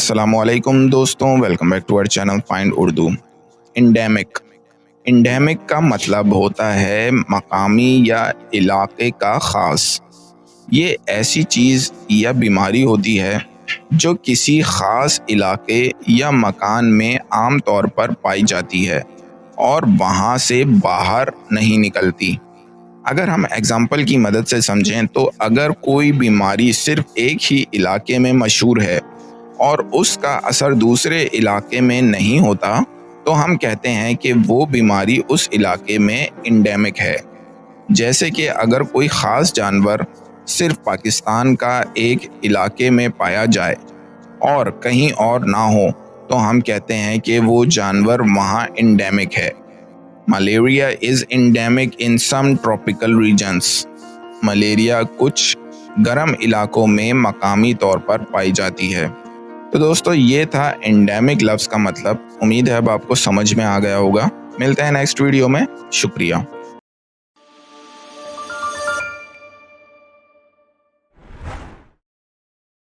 अस्सलाम वालेकुम दोस्तों, welcome back to our channel find Urdu. Endemic का मतलब होता है मकामी या इलाके का ख़ास। ये ऐसी चीज़ या बीमारी होती है जो किसी ख़ास इलाके या मकान में आम तौर पर पाई जाती है और वहाँ से बाहर नहीं निकलती। अगर हम एग्जाम्पल की मदद से समझें तो अगर कोई बीमारी सिर्फ एक ही इलाके में मशहूर है और उसका असर दूसरे इलाके में नहीं होता, तो हम कहते हैं कि वो बीमारी उस इलाके में इंडेमिक है। जैसे कि अगर कोई ख़ास जानवर सिर्फ पाकिस्तान का एक इलाके में पाया जाए और कहीं और ना हो, तो हम कहते हैं कि वो जानवर वहाँ इंडेमिक है। Malaria is endemic in some tropical regions. Malaria कुछ गर्म इलाकों में मकामी तौर पर पाई जाती है। तो दोस्तों, ये था एंडेमिक लफ्ज़ का मतलब। उम्मीद है अब आपको समझ में आ गया होगा। मिलते हैं नेक्स्ट वीडियो में। शुक्रिया।